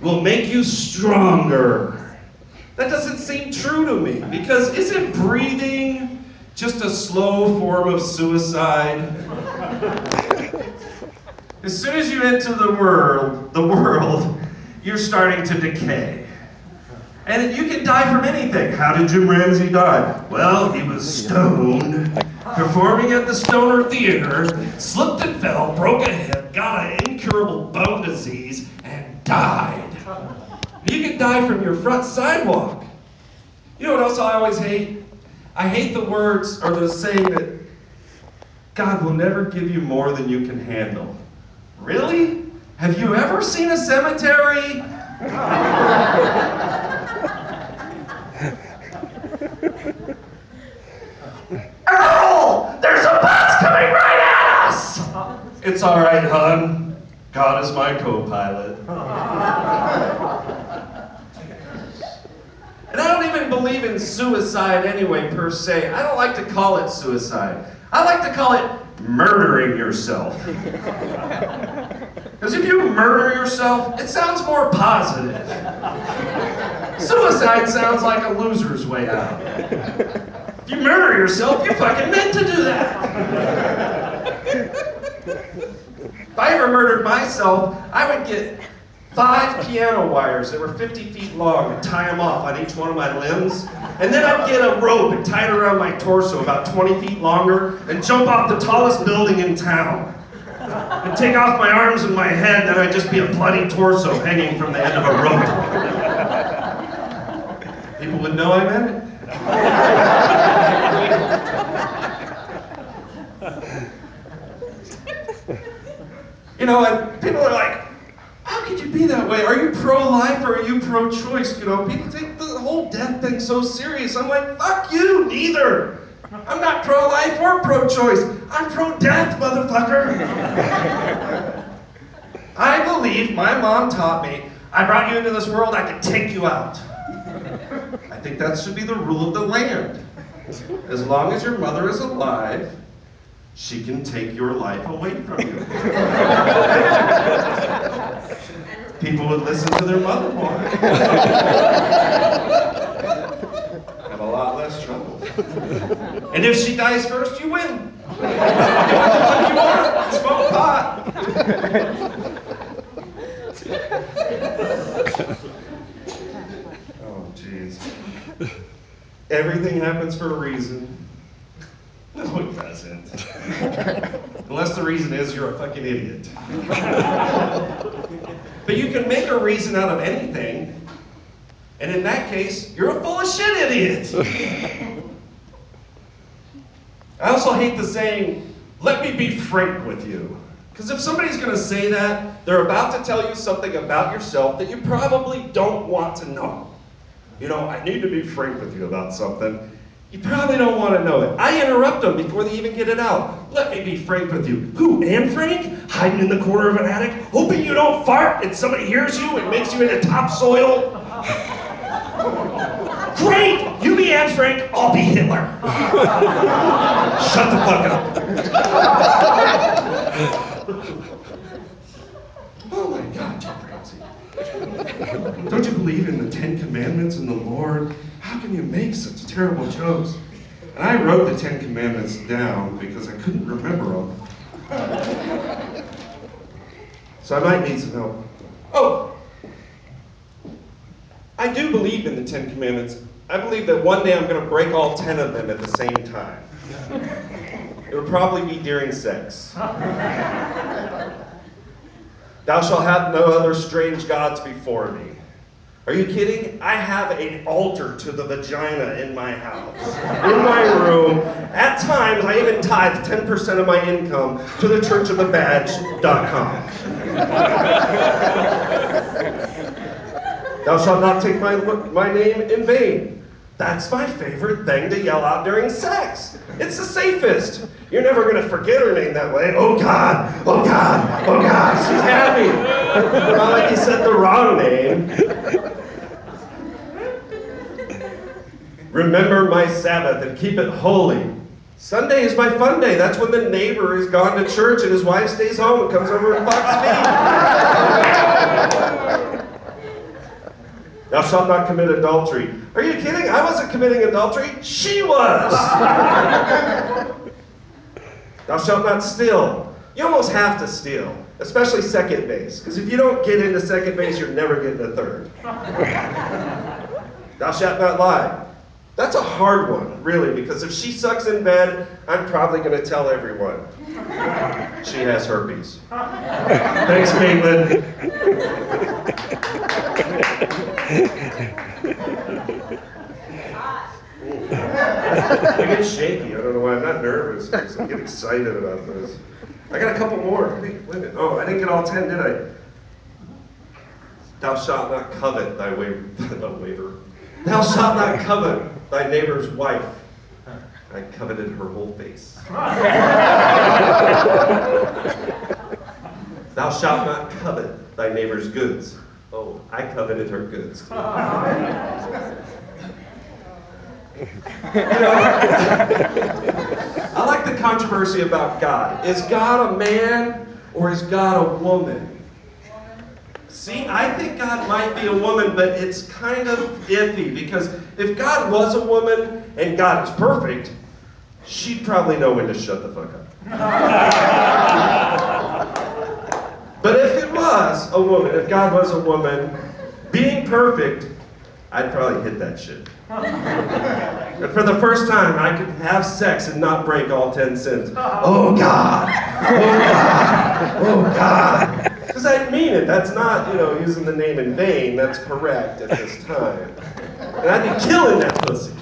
will make you stronger. That doesn't seem true to me, because isn't breathing just a slow form of suicide? As soon as you enter the world, you're starting to decay. And you can die from anything. How did Jim Ramsey die? Well, he was stoned, performing at the Stoner Theater, slipped and fell, broke a hip, got an incurable bone disease, and died. You can die from your front sidewalk. You know what else I always hate? I hate the words or the saying that God will never give you more than you can handle. Really? Have you ever seen a cemetery? Earl! There's a bus coming right at us! It's all right, hon. God is my co-pilot. And I don't even believe in suicide anyway, per se. I don't like to call it suicide. I like to call it murdering yourself. Because if you murder yourself, it sounds more positive. Suicide sounds like a loser's way out. If you murder yourself, you're fucking meant to do that. If I ever murdered myself, I would get 5 piano wires that were 50 feet long and tie them off on each one of my limbs. And then I'd get a rope and tie it around my torso about 20 feet longer and jump off the tallest building in town. And take off my arms and my head, and then I'd just be a bloody torso hanging from the end of a rope. People would know I meant it. You know, and people are like, how could you be that way? Are you pro-life or are you pro-choice? You know, people take the whole death thing so serious. I'm like, fuck you, neither. I'm not pro-life or pro-choice. I'm pro-death, motherfucker. I believe my mom taught me, I brought you into this world, I can take you out. I think that should be the rule of the land. As long as your mother is alive, she can take your life away from you. People would listen to their mother more. Have a lot less trouble. And if she dies first, you win. You want, smoke pot. Oh, jeez. Everything happens for a reason. No, it doesn't. Unless the reason is you're a fucking idiot. But you can make a reason out of anything, and in that case, you're a full of shit idiot. I also hate the saying, let me be frank with you. Because if somebody's going to say that, they're about to tell you something about yourself that you probably don't want to know. You know, I need to be frank with you about something. You probably don't want to know it. I interrupt them before they even get it out. Let me be frank with you. Who, Anne Frank? Hiding in the corner of an attic, hoping you don't fart and somebody hears you and makes you into topsoil? Great! You be Anne Frank, I'll be Hitler. Shut the fuck up. Oh my God, Jim Ramsey. Don't you believe in the 10 Commandments and the Lord? How can you make such terrible jokes? And I wrote the 10 Commandments down because I couldn't remember them. So I might need some help. Oh! I do believe in the 10 Commandments. I believe that one day I'm going to break all 10 of them at the same time. It would probably be during sex. Thou shalt have no other strange gods before me. Are you kidding? I have an altar to the vagina in my house, in my room. At times, I even tithe 10% of my income to the churchofthebadge.com. Thou shalt not take my name in vain. That's my favorite thing to yell out during sex. It's the safest. You're never going to forget her name that way. Oh God, oh God, oh God, she's happy. Not like you said the wrong name. Remember my Sabbath and keep it holy. Sunday is my fun day. That's when the neighbor is gone to church and his wife stays home and comes over and fucks me. Thou shalt not commit adultery. Are you kidding? I wasn't committing adultery. She was. Thou shalt not steal. You almost have to steal, especially second base, because if you don't get into second base, you're never getting to third. Thou shalt not lie. That's a hard one, really, because if she sucks in bed, I'm probably going to tell everyone. She has herpes. Thanks, Caitlin. I get shaky. I don't know why. I'm not nervous. I get excited about this. I got a couple more. Wait a minute. Oh, I didn't get all 10, did I? Thou shalt not covet thy waiver. Thou shalt not covet thy neighbor's wife. I coveted her whole face. Thou shalt not covet thy neighbor's goods. Oh, I coveted her goods. You know, I like the controversy about God. Is God a man or is God a woman? See, I think God might be a woman, but it's kind of iffy, because if God was a woman and God is perfect, she'd probably know when to shut the fuck up. But if it was a woman, if God was a woman, being perfect, I'd probably hit that shit. And for the first time, I could have sex and not break all 10 sins. Oh God! Oh God! Oh God! Because I mean it. That's not, using the name in vain. That's correct at this time. And I'd be killing that pussy.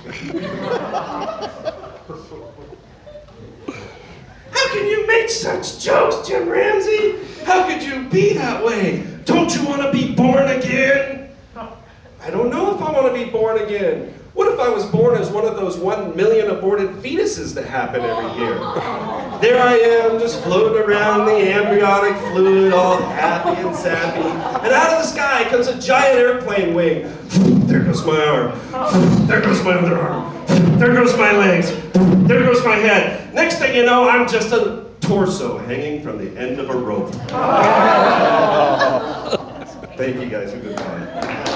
How can you make such jokes, Jim Ramsey? How could you be that way? Don't you want to be born again? I don't know if I want to be born again. What if I was born as one of those 1 million aborted fetuses that happen every year? There I am, just floating around in the embryonic fluid, all happy and sappy. And out of the sky comes a giant airplane wing. There goes my arm. There goes my other arm. There goes my legs. There goes my head. Next thing you know, I'm just a torso hanging from the end of a rope. Thank you guys. Goodbye.